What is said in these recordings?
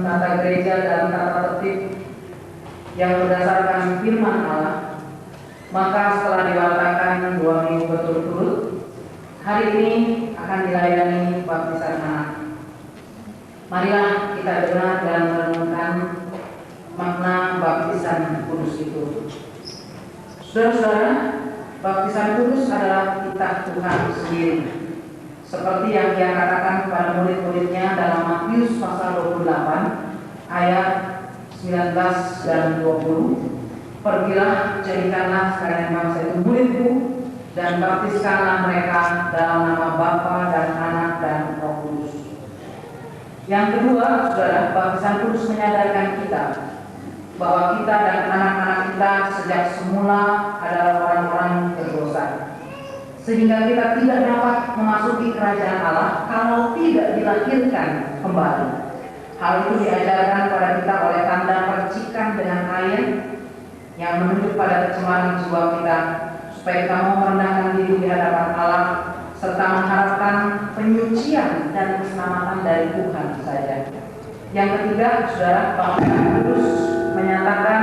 tata gereja dan tata tertib yang berdasarkan firman Allah, maka setelah diwartakan 2 minggu berturut-turut, hari ini akan dilayani baptisan anak. Marilah kita dengar dan merenungkan makna baptisan kudus itu. Saudara-saudara, baptisan kudus adalah titah Tuhan sendiri, seperti yang Dia katakan kepada murid-muridnya dalam Matius pasal 28 ayat 19 dan 20. Pergilah, jadikanlah sekalian bangsa itu muridku, dan baptiskanlah mereka dalam nama Bapa dan Anak dan Roh Kudus. Yang kedua, saudara, baptisan kudus menyadarkan kita bahwa kita dan anak-anak kita sejak semula adalah orang-orang berdosa, sehingga kita tidak dapat memasuki kerajaan Allah kalau tidak dilahirkan kembali. Hal itu diajarkan pada kita oleh tanda percikan dengan air yang menunjuk pada kecemaran jiwa kita, supaya kita mau merendahkan diri di hadapan Allah serta mengharapkan penyucian dan keselamatan dari Tuhan saja. Yang ketiga, saudara, baptisan kudus menyatakan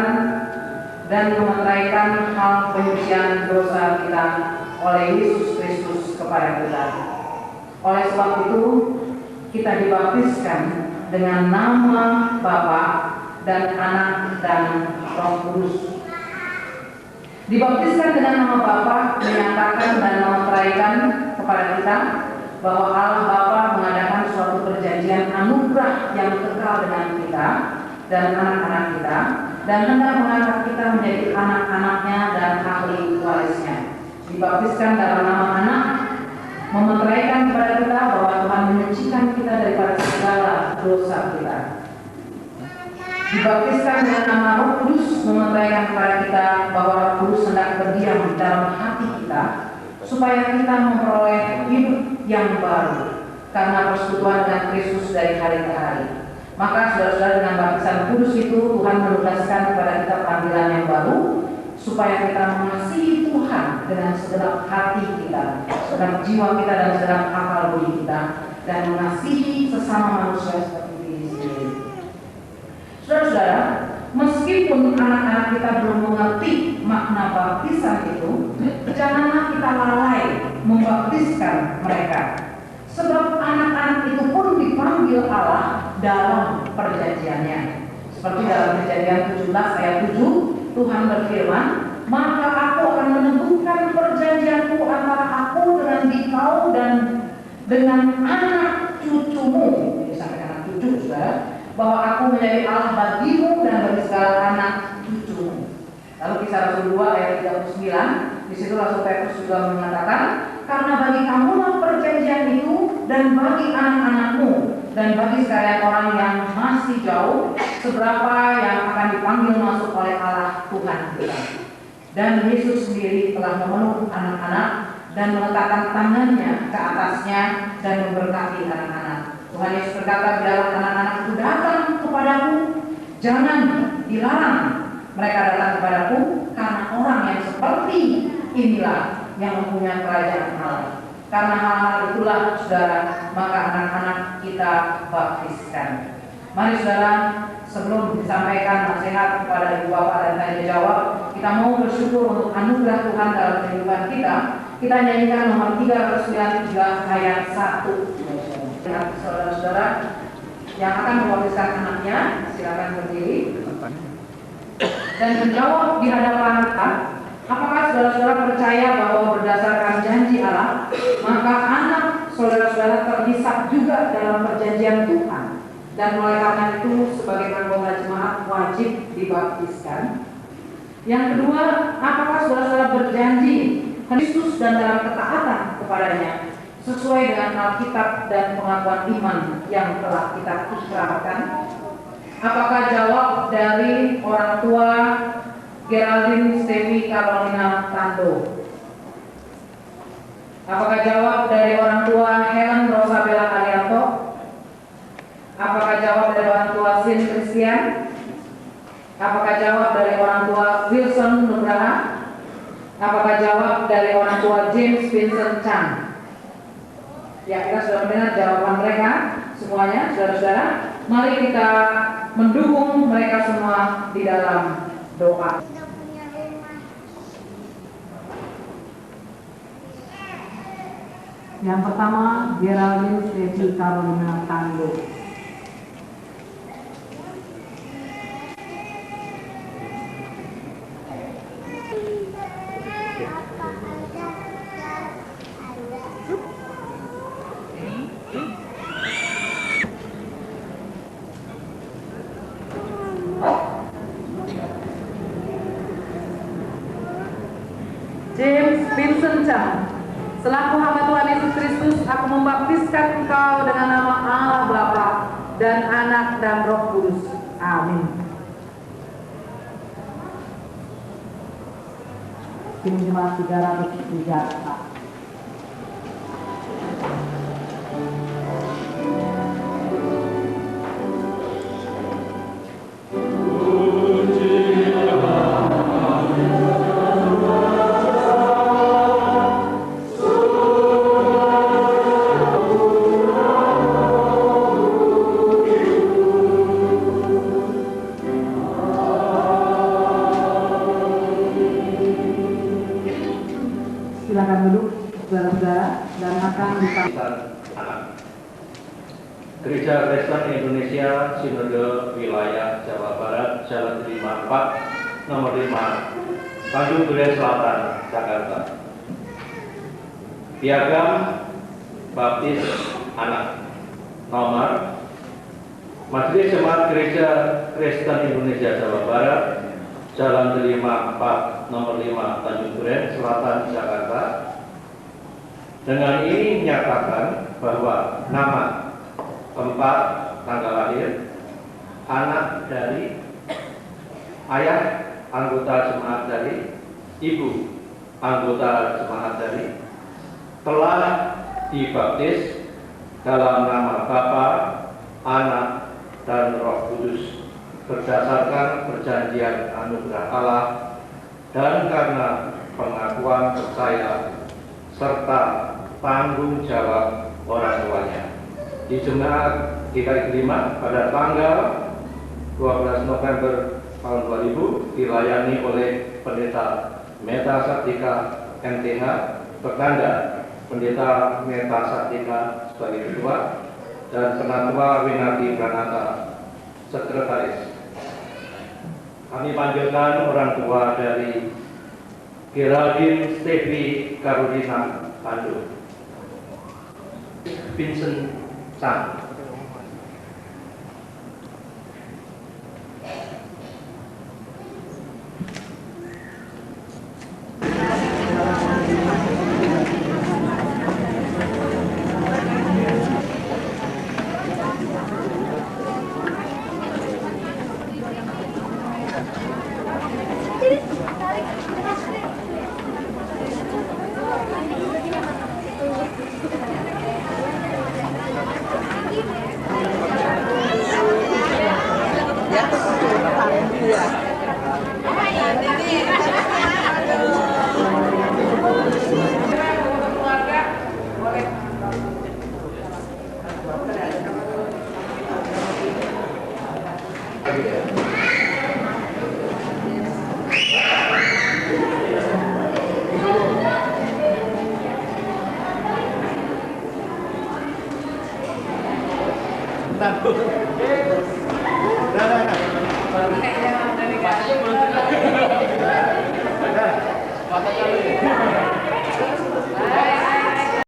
dan memeteraikan hal penyucian dosa kita oleh Yesus Kristus kepada kita. Oleh sebab itu, kita dibaptiskan dengan nama Bapa dan Anak dan Roh Kudus. Dibaptiskan dengan nama Bapa menyatakan dan memeteraikan kepada kita bahwa Allah Bapa mengadakan suatu perjanjian anugerah yang kekal dengan kita dan anak-anak kita, dan hendak mengangkat kita menjadi anak-anaknya dan ahli warisnya. Dibaptiskan dalam nama Anak memeteraikan kepada kita bahwa Tuhan menyucikan kita daripada segala dosa kita. Dibaptiskan dengan nama Roh Kudus memeteraikan kepada kita bahwa Roh Kudus hendak berdiam di dalam hati kita, supaya kita memperoleh hidup yang baru karena persekutuan dengan Kristus dari hari ke hari. Maka saudara-saudara, dengan baptisan kudus itu Tuhan menugaskan kepada kita panggilan yang baru, supaya kita mengasihi Tuhan dengan segenap hati kita, segenap jiwa kita dan segenap akal budi kita, dan mengasihi sesama manusia seperti diri sendiri. Saudara-saudara, meskipun anak-anak kita belum mengerti makna baptisan itu, janganlah kita lalai membaptiskan mereka. Sebab anak-anak itu pun dipanggil Allah dalam perjanjiannya. Seperti dalam Kejadian 17 ayat 7, Tuhan berfirman, "Maka aku akan meneguhkan perjanjianku antara aku dengan dikau dan dengan anak cucumu." Jadi sampai anak cucu, saudara, bahwa aku menjadi Allah bagimu dan bagi segala anak cucumu. Lalu Kisah Rasul 2 ayat 39, di situ Rasul Petrus juga mengatakan, "Karena bagi kamulah perjanjian itu, dan bagi anak-anakmu, dan bagi sekalian orang yang masih jauh, seberapa yang akan dipanggil masuk oleh Allah Tuhan kita." Dan Yesus sendiri telah memeluk anak-anak dan meletakkan tangannya ke atasnya dan memberkati anak-anak. Tuhan Yesus berkata, "Bila anak-anak itu datang kepadaku, jangan dilarang mereka datang kepadaku, karena orang yang seperti inilah yang mempunyai kerajaan Allah." Karena hal-hal itulah, saudara, maka anak-anak kita baptiskan. Mari saudara, sebelum disampaikan nasihat kepada ibu bapak dan tanya jawab, kita mau bersyukur untuk anugerah Tuhan dalam kehidupan kita. Kita nyanyikan nomor 393 ayat 1. Saudara-saudara yang akan membaptiskan anaknya, silakan berdiri dan menjawab di hadapan kita. Apakah saudara-saudara percaya bahwa berdasarkan janji Allah, maka anak saudara-saudara terhisap juga dalam perjanjian Tuhan, dan oleh karena itu sebagai anggota jemaat wajib dibaptiskan? Yang kedua, apakah saudara-saudara berjanji Kristus dan dalam ketaatan kepadanya sesuai dengan Alkitab dan pengakuan iman yang telah kita ikrarkan? Apakah jawab dari orang tua Geraldine Stevi Carolina Tando? Apakah jawab dari orang tua Helen Rosabella Arianto? Apakah jawab dari orang tua Sin Christian? Apakah jawab dari orang tua Wilson Nugraha? Apakah jawab dari orang tua James Vincent Chan? Ya, kita sudah mendengar jawaban mereka semuanya, saudara-saudara. Mari kita mendukung mereka semua di dalam doa. Yang pertama, Geraldine Stevi Carolina Tando. James Vincent Chan, selaku hamba Tuhan Yesus Kristus, aku membaptiskan engkau dengan nama Allah Bapa dan Anak dan Roh Kudus. Amin. Kini jemaat 303. Silakan duduk, saudara-saudara, dan akan disampaikan. Gereja Kristen Indonesia Sinode Wilayah Jawa Barat, Jalan 54, nomor 5, Tanjung Duren Selatan, Jakarta. Piagam Baptis Anak. Nomor Majelis Jemaat Gereja Kristen Indonesia Jawa Barat, Jalan 54, nomor 5, Tanjung Duren Selatan, Jakarta. Dengan ini menyatakan bahwa nama, tempat, tanggal lahir, anak dari, ayah, anggota jemaat dari, ibu, anggota jemaat dari, telah dibaptis dalam nama Bapa, Anak, dan Roh Kudus berdasarkan perjanjian anugerah Allah dan karena pengakuan percaya serta tanggung jawab orang tuanya. Di Jemaat GKI kelima pada tanggal 12 November tahun 2000 dilayani oleh Pendeta Meta Sartika MTH, Pertanda Pendeta Meta Sartika sebagai ketua, dan Penatua Winardi Pranata sekretaris. Kami panggilkan orang tua dari Geraldine Stevi Carolina Tando. Vincent Chan.